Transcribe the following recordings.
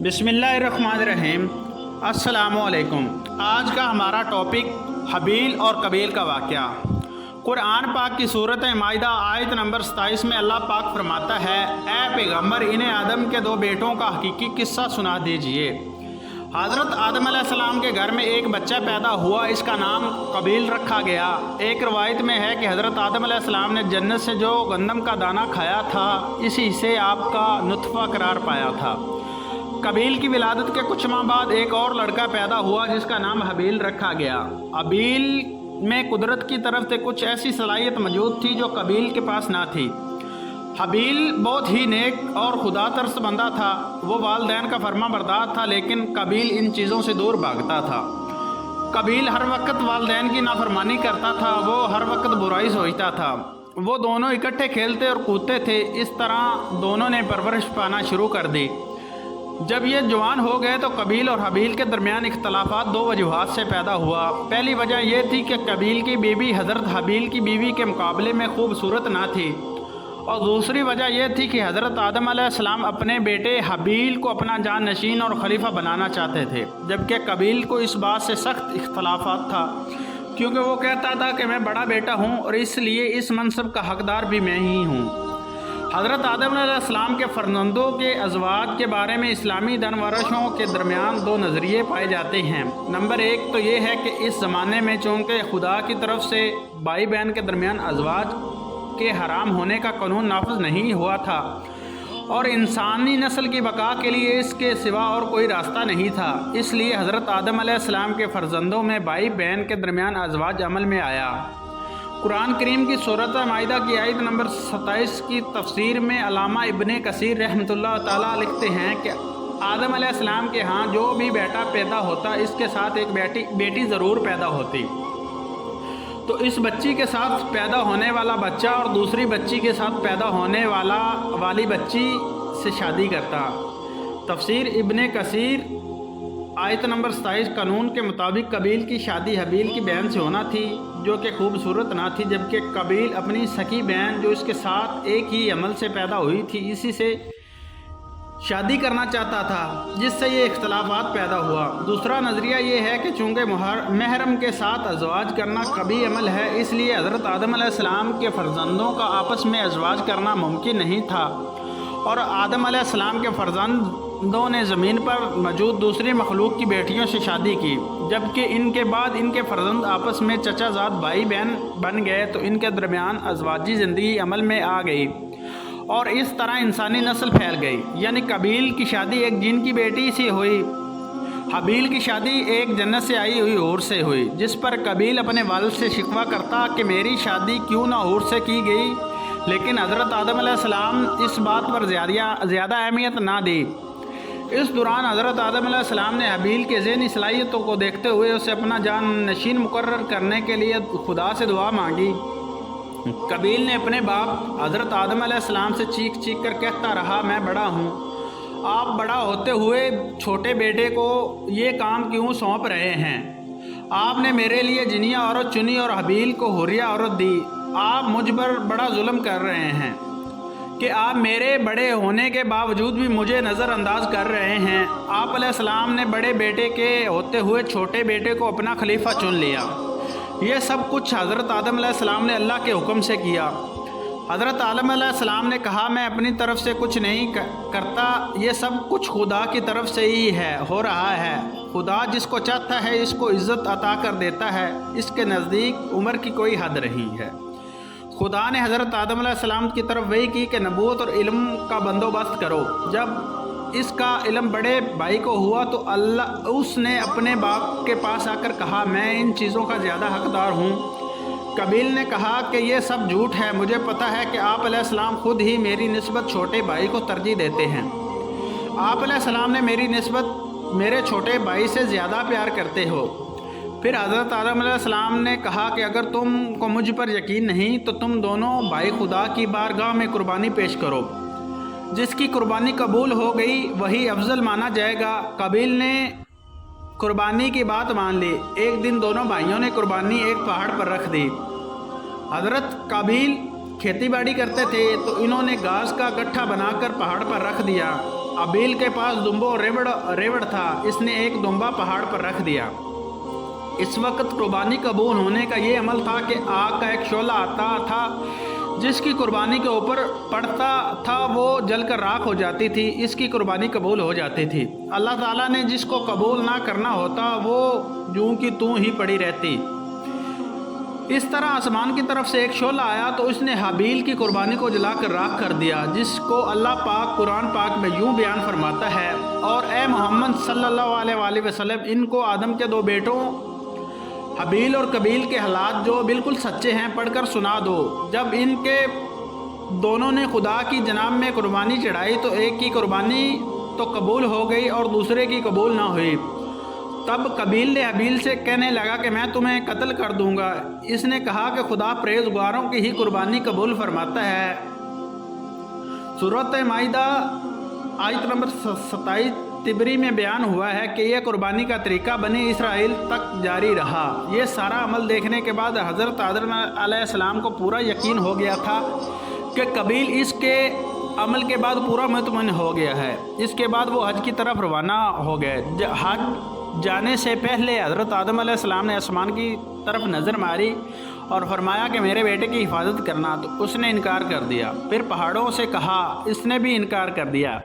बिस्मिल्लाहिर्रहमानिर्रहीम। अस्सलामु अलैकुम। आज का हमारा टॉपिक हबील और कबील का वाक़या। कुरान पाक की सूरत माइदा आयत नंबर 27 में अल्लाह पाक फरमाता है, ए पैगम्बर, इन्हें आदम के दो बेटों का हकीकी किस्सा सुना दीजिए। हज़रत आदम अलैहिस्सलाम के घर में एक बच्चा पैदा हुआ, इसका नाम कबील रखा गया। एक रवायत में है कि हज़रत आदम अलैहिस्सलाम ने जन्नत से जो गंदम का दाना खाया था, इसी से आपका नुत्फ़ा करार पाया था। कबील की विलादत के कुछ माह बाद एक और लड़का पैदा हुआ जिसका नाम हबील रखा गया। हबील में कुदरत की तरफ से कुछ ऐसी सलाहियत मौजूद थी जो कबील के पास ना थी। हबील बहुत ही नेक और खुदा तरस बंदा था। वो वालदैन का फर्मा बरदार था, लेकिन कबील इन चीज़ों से दूर भागता था। कबील हर वक्त वालदैन की नाफरमानी करता था, वो हर वक्त बुराई सोचता था। वो दोनों इकट्ठे खेलते और कूदते थे। इस तरह दोनों ने परवरिश पाना शुरू कर दी। जब ये जवान हो गए तो कबील और हबील के दरमियान इख्तलाफात दो वजूहात से पैदा हुआ। पहली वजह यह थी कि कबील की बीवी हज़रत हबील की बीवी के मुकाबले में खूबसूरत ना थी, और दूसरी वजह यह थी कि हज़रत आदम अलैहिस्सलाम अपने बेटे हबील को अपना जान नशीन और खलीफा बनाना चाहते थे, जबकि कबील को इस बात से सख्त इख्तलाफात था, क्योंकि वो कहता था कि मैं बड़ा बेटा हूँ और इसलिए इस मनसब का हकदार भी मैं ही हूँ। हज़रत आदम अलैहिस्सलाम के फ़र्जंदों के अज़वाज के बारे में इस्लामी दनवरशों के दरमियान दो नज़रिए पाए जाते हैं। नंबर एक तो ये है कि इस ज़माने में चूँकि खुदा की तरफ से भाई बहन के दरमियान अज़वाज के हराम होने का कानून नाफिज नहीं हुआ था, और इंसानी नस्ल की बका के लिए इसके सिवा और कोई रास्ता नहीं था, इसलिए हज़रत आदम अलैहिस्सलाम के फ़र्जंदों में भाई बहन के दरमियान अज़वाज अमल में आया। कुरान करीम की सूरत माइदा की आयत नंबर 27 की तफसीर में अल्लामा इब्ने कसीर रहमतुल्लाह ताला लिखते हैं कि आदम अलैहिस्सलाम के यहाँ जो भी बेटा पैदा होता, इसके साथ एक बेटी ज़रूर पैदा होती। तो इस बच्ची के साथ पैदा होने वाला बच्चा और दूसरी बच्ची के साथ पैदा होने वाली बच्ची से शादी करता। तफसीर इब्ने कसीर आयत नंबर 27 कानून के मुताबिक कबील की शादी हबील की बहन से होना थी, जो कि खूबसूरत ना थी, जबकि कबील अपनी सकी बहन जो इसके साथ एक ही अमल से पैदा हुई थी, इसी से शादी करना चाहता था, जिससे ये इख्तलाफात पैदा हुआ। दूसरा नज़रिया ये है कि चूँकि महरम के साथ अज़वाज करना कभी अमल है, इसलिए हज़रत आदम अलैहिस्सलाम के फ़र्जंदों का आपस में अज़वाज करना मुमकिन नहीं था, और आदम अलैहिस्सलाम के फ़र्जंदों ने ज़मीन पर मौजूद दूसरी मखलूक की बेटियों से शादी की, जबकि इनके बाद इनके फ़र्जंद आपस में चचाजाद भाई बहन बन गए, तो इनके दरमियान अज़वाजी ज़िंदगी अमल में आ गई, और इस तरह इंसानी नस्ल फैल गई। यानी कबील की शादी एक जिन की बेटी से हुई, हबील की शादी एक जन्नत से आई हुई हूर से हुई, जिस पर कबील अपने वालिद से शिकवा करता कि मेरी शादी क्यों ना हूर से की गई, लेकिन हज़रत आदम अलैहिस्सलाम इस बात पर ज़्यादा अहमियत ना दी। इस दौरान हज़रत आदम अलैहिस्सलाम ने हबील के ज़हनी सलाहियतों को देखते हुए उसे अपना जान नशीन मुकर्रर करने के लिए खुदा से दुआ मांगी। कबील ने अपने बाप हज़रत आदम अलैहिस्सलाम से चीख चीख कर कहता रहा, मैं बड़ा हूँ, आप बड़ा होते हुए छोटे बेटे को ये काम क्यों सौंप रहे हैं? आपने मेरे लिए जिनिया औरत चुनी और हबील को हुरिया औरत दी। आप मुझ पर बड़ा जुल्म कर रहे हैं कि आप मेरे बड़े होने के बावजूद भी मुझे नज़रअंदाज कर रहे हैं। आप अलैहिस्सलाम ने बड़े बेटे के होते हुए छोटे बेटे को अपना खलीफा चुन लिया। यह सब कुछ हज़रत आदम अलैहिस्सलाम ने अल्लाह के हुक्म से किया। हज़रत आदम अलैहिस्सलाम ने कहा, मैं अपनी तरफ से कुछ नहीं करता, ये सब कुछ खुदा की तरफ से ही हो रहा है। खुदा जिसको चाहता है इसको इज़्ज़त अता कर देता है, इसके नज़दीक उम्र की कोई हद नहीं है। खुदा ने हज़रत आदम अलैहिस्सलाम की तरफ वही की कि नबूवत और इल्म का बंदोबस्त करो। जब इसका इल्म बड़े भाई को हुआ तो उसने अपने बाप के पास आकर कहा, मैं इन चीज़ों का ज़्यादा हकदार हूँ। कबील ने कहा कि यह सब झूठ है, मुझे पता है कि आप अलैहिस्सलाम खुद ही मेरी निस्बत छोटे भाई को तरजीह देते हैं। आप अलैहिस्सलाम ने मेरी निस्बत मेरे छोटे भाई से ज़्यादा प्यार करते हो। फिर हज़रत आदम अलैहिस्सलाम ने कहा कि अगर तुमको मुझ पर यकीन नहीं तो तुम दोनों भाई खुदा की बारगाह में कुर्बानी पेश करो। जिसकी कुर्बानी कबूल हो गई वही अफजल माना जाएगा। कबील ने कुर्बानी की बात मान ली। एक दिन दोनों भाइयों ने कुर्बानी एक पहाड़ पर रख दी। हज़रत कबील खेती बाड़ी करते थे, तो इन्होंने घास का गट्ठा बनाकर पहाड़ पर रख दिया। हबील के पास दुम्बो रेवड़ था। इसने एक दुम्बा पहाड़ पर रख दिया। इस वक्त कुर्बानी कबूल होने का ये अमल था कि आग का एक शोला आता था, जिसकी कुर्बानी के ऊपर पड़ता था वो जलकर राख हो जाती थी। इसकी कुर्बानी कबूल हो जाती थी। अल्लाह ताला ने जिसको कबूल ना करना होता वो यूं कि तू ही पड़ी रहती। इस तरह आसमान की तरफ से एक शोला आया तो उसने हबील की कुर्बानी को जलाकर राख कर दिया, जिसको अल्लाह पाक कुरान पाक में यूं बयान फरमाता है, और ए मोहम्मद सल्लल्लाहु अलैहि वसल्लम, इनको आदम के दो बेटों हबील और कबील के हालात जो बिल्कुल सच्चे हैं पढ़कर सुना दो। जब इनके दोनों ने खुदा की जनाब में कुर्बानी चढ़ाई तो एक की कुर्बानी तो कबूल हो गई और दूसरे की कबूल ना हुई। तब कबील ने हबील से कहने लगा कि मैं तुम्हें कत्ल कर दूंगा। इसने कहा कि खुदा परहेज़गारों की ही कुर्बानी कबूल फरमाता है। सूरत माइदा आयत नंबर 27 तिबरी में बयान हुआ है कि यह कुर्बानी का तरीका बनी इसराइल तक जारी रहा। ये सारा अमल देखने के बाद हज़रत आदम अलैहिस्सलाम को पूरा यकीन हो गया था कि कबील इसके अमल के बाद पूरा मुतमईन हो गया है। इसके बाद वो हज की तरफ रवाना हो गए। हज जाने से पहले हज़रत आदम अलैहिस्सलाम ने आसमान की तरफ नज़र मारी और फरमाया कि मेरे बेटे की हिफाजत करना, तो उसने इनकार कर दिया। फिर पहाड़ों से कहा, इसने भी इनकार कर दिया।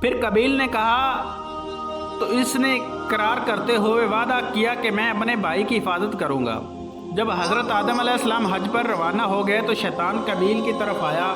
फिर कबील ने कहा तो इसने करार करते हुए वादा किया कि मैं अपने भाई की हिफाजत करूँगा। जब हज़रत आदम अलैहिस्सलाम हज पर रवाना हो गए तो शैतान कबील की तरफ आया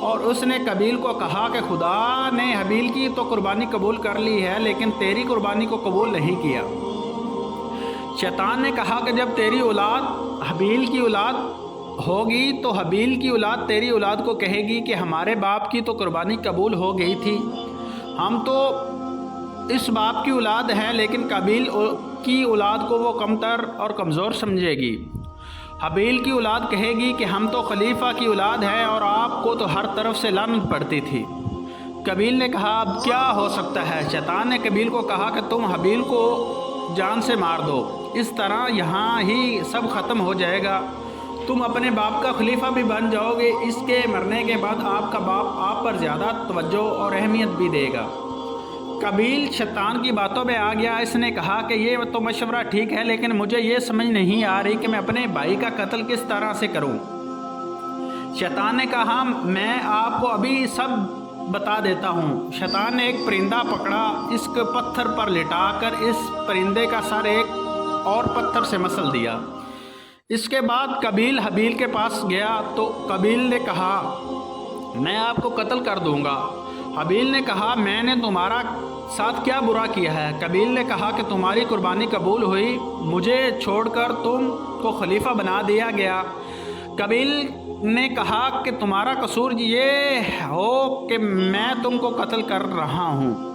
और उसने कबील को कहा कि खुदा ने हबील की तो कुर्बानी कबूल कर ली है, लेकिन तेरी कुर्बानी को कबूल नहीं किया। शैतान ने कहा कि जब तेरी औलाद हबील की औलाद होगी तो हबील की औलाद तेरी औलाद को कहेगी कि हमारे बाप की तो कुर्बानी कबूल हो गई थी, हम तो इस बाप की औलाद हैं, लेकिन कबील की औलाद को वो कमतर और कमज़ोर समझेगी। हबील की औलाद कहेगी कि हम तो खलीफा की औलाद हैं और आपको तो हर तरफ से लानत पड़ती थी। कबील ने कहा अब क्या हो सकता है। शैतान ने कबील को कहा कि तुम हबील को जान से मार दो, इस तरह यहाँ ही सब ख़त्म हो जाएगा, तुम अपने बाप का खलीफा भी बन जाओगे। इसके मरने के बाद आपका बाप आप पर ज़्यादा तवज्जो और अहमियत भी देगा। कबील शैतान की बातों में आ गया। इसने कहा कि ये तो मशवरा ठीक है, लेकिन मुझे ये समझ नहीं आ रही कि मैं अपने भाई का कत्ल किस तरह से करूं। शैतान ने कहा मैं आपको अभी सब बता देता हूं। शैतान ने एक परिंदा पकड़ा, इसके पत्थर पर लिटाकर इस परिंदे का सर एक और पत्थर से मसल दिया। इसके बाद कबील हबील के पास गया तो कबील ने कहा मैं आपको कत्ल कर दूंगा। हबील ने कहा मैंने तुम्हारा साथ क्या बुरा किया है। कबील ने कहा कि तुम्हारी कुर्बानी कबूल हुई, मुझे छोड़कर तुम को खलीफा बना दिया गया। कबील ने कहा कि तुम्हारा कसूर ये हो कि मैं तुमको कत्ल कर रहा हूँ।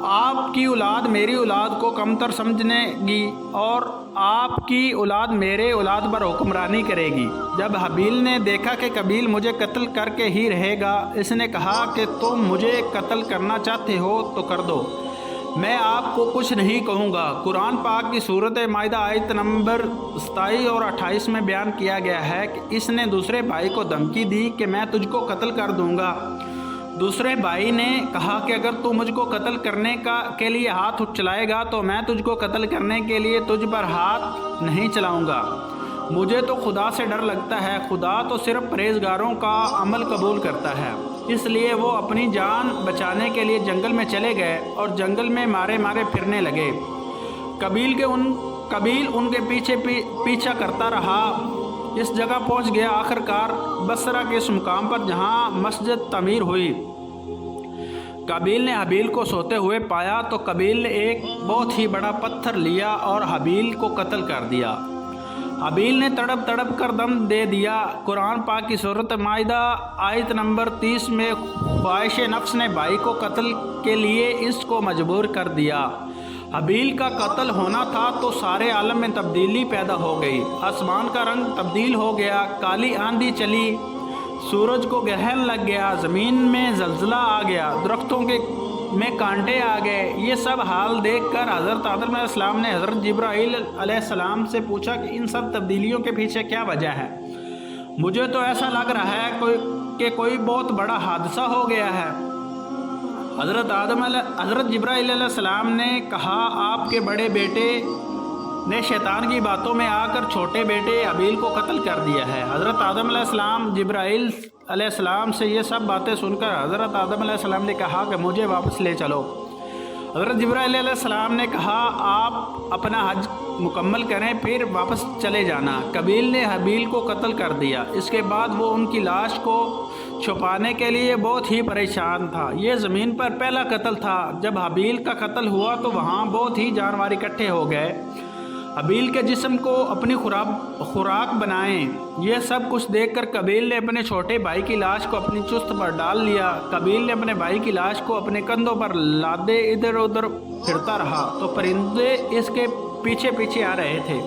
आपकी औलाद मेरी औलाद को कमतर समझनेगी और आपकी औलाद मेरे औलाद पर हुक्मरानी करेगी। जब हबील ने देखा कि कबील मुझे कत्ल करके ही रहेगा, इसने कहा कि तुम मुझे कत्ल करना चाहते हो तो कर दो, मैं आपको कुछ नहीं कहूँगा। कुरान पाक की सूरत माइदा आयत नंबर 27 और 28 में बयान किया गया है कि इसने दूसरे भाई को धमकी दी कि मैं तुझको कत्ल कर दूँगा। दूसरे भाई ने कहा कि अगर तू मुझको कत्ल करने के लिए हाथ चलाएगा तो मैं तुझको कत्ल करने के लिए तुझ पर हाथ नहीं चलाऊँगा। मुझे तो खुदा से डर लगता है, खुदा तो सिर्फ परहेज़गारों का अमल कबूल करता है। इसलिए वो अपनी जान बचाने के लिए जंगल में चले गए और जंगल में मारे मारे फिरने लगे। कबील उनके पीछा करता रहा। इस जगह पहुंच गया आखिरकार बसरा के इस मुकाम पर जहां मस्जिद तमीर हुई। कबील ने हबील को सोते हुए पाया तो कबील ने एक बहुत ही बड़ा पत्थर लिया और हबील को कत्ल कर दिया। हबील ने तड़प तड़प कर दम दे दिया। कुरान पाक की सूरत माइदा आयत नंबर 30 में ख्वाहिश नफ्स ने भाई को कत्ल के लिए इसको मजबूर कर दिया। हबील का कत्ल होना था तो सारे आलम में तब्दीली पैदा हो गई। आसमान का रंग तब्दील हो गया, काली आंधी चली, सूरज को ग्रहण लग गया, ज़मीन में जलज़ला आ गया, दरख्तों में कांटे आ गए। ये सब हाल देखकर हज़रत आदम अलैहिस्सलाम ने हज़रत जिब्राईल अलैहिस्सलाम से पूछा कि इन सब तब्दीलियों के पीछे क्या वजह है। मुझे तो ऐसा लग रहा है कि कोई बहुत बड़ा हादसा हो गया है। हज़रत जिब्राईल अलैहिस्सलाम ने कहा, आपके बड़े बेटे ने शैतान की बातों में आकर छोटे बेटे हबील को कत्ल कर दिया है। हज़रत आदम अलैहिस्सलाम जिब्राईल अलैहिस्सलाम से ये सब बातें सुनकर हज़रत आदम अलैहिस्सलाम ने कहा कि मुझे वापस ले चलो। हज़रत जिब्राईल अलैहिस्सलाम ने कहा, आप अपना हज मुकम्मल करें फिर वापस चले जाना। कबील ने हबील को कत्ल कर दिया। इसके बाद वो उनकी लाश को छुपाने के लिए बहुत ही परेशान था। ये ज़मीन पर पहला कत्ल था। जब हबील का कत्ल हुआ तो वहाँ बहुत ही जानवर इकट्ठे हो गए। हबील के जिस्म को अपनी खुराक बनाएं। यह सब कुछ देखकर कबील ने अपने छोटे भाई की लाश को अपनी चुस्त पर डाल लिया। कबील ने अपने भाई की लाश को अपने कंधों पर लादे इधर उधर फिरता रहा तो परिंदे इसके पीछे पीछे आ रहे थे।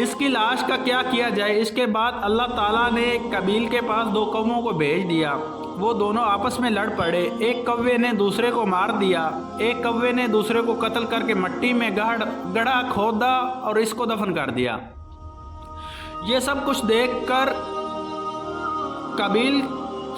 इसकी लाश का क्या किया जाए। इसके बाद अल्लाह ताला ने कबील के पास दो कौवों को भेज दिया। वो दोनों आपस में लड़ पड़े। एक कौवे ने दूसरे को मार दिया। एक कौवे ने दूसरे को कत्ल करके मिट्टी में गड्ढा खोदा और इसको दफन कर दिया। ये सब कुछ देखकर कबील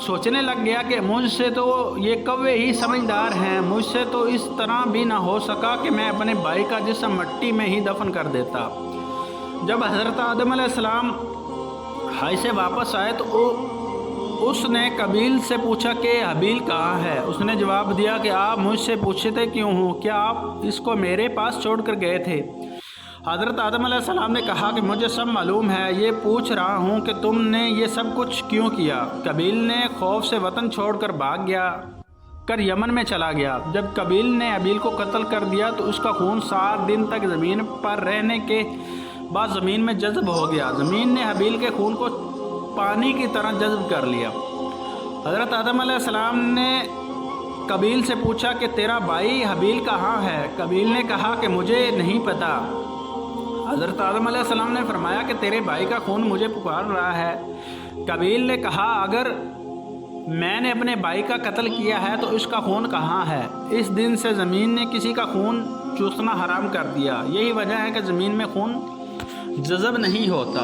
सोचने लग गया कि मुझसे तो ये कौवे ही समझदार हैं, मुझसे तो इस तरह भी ना हो सका कि मैं अपने भाई का जिस्म मिट्टी में ही दफन कर देता। जब हज़रत आदम अलैहिस्सलाम हाय से वापस आए तो उसने कबील से पूछा कि हबील कहाँ है। उसने जवाब दिया कि आप मुझसे पूछते क्यों हो, क्या आप इसको मेरे पास छोड़कर गए थे। हज़रत आदम अलैहिस्सलाम ने कहा कि मुझे सब मालूम है, ये पूछ रहा हूँ कि तुमने ये सब कुछ क्यों किया। कबील ने खौफ से वतन छोड़कर भाग गया कर यमन में चला गया। जब कबील ने हबील को कत्ल कर दिया तो उसका खून 7 दिन तक ज़मीन पर रहने के बाद ज़मीन में जज़्ब हो गया। ज़मीन ने हबील के खून को पानी की तरह जज़्ब कर लिया। हज़रत आदम अलैहिस्सलाम ने कबील से पूछा कि तेरा भाई हबील कहाँ है। कबील ने कहा कि मुझे नहीं पता। हज़रत आदम अलैहिस्सलाम ने फरमाया कि तेरे भाई का खून मुझे पुकार रहा है। कबील ने कहा, अगर मैंने अपने भाई का कत्ल किया है तो इसका खून कहाँ है। इस दिन से ज़मीन ने किसी का खून चूसना हराम कर दिया। यही वजह है कि ज़मीन में खून जज़ब नहीं होता।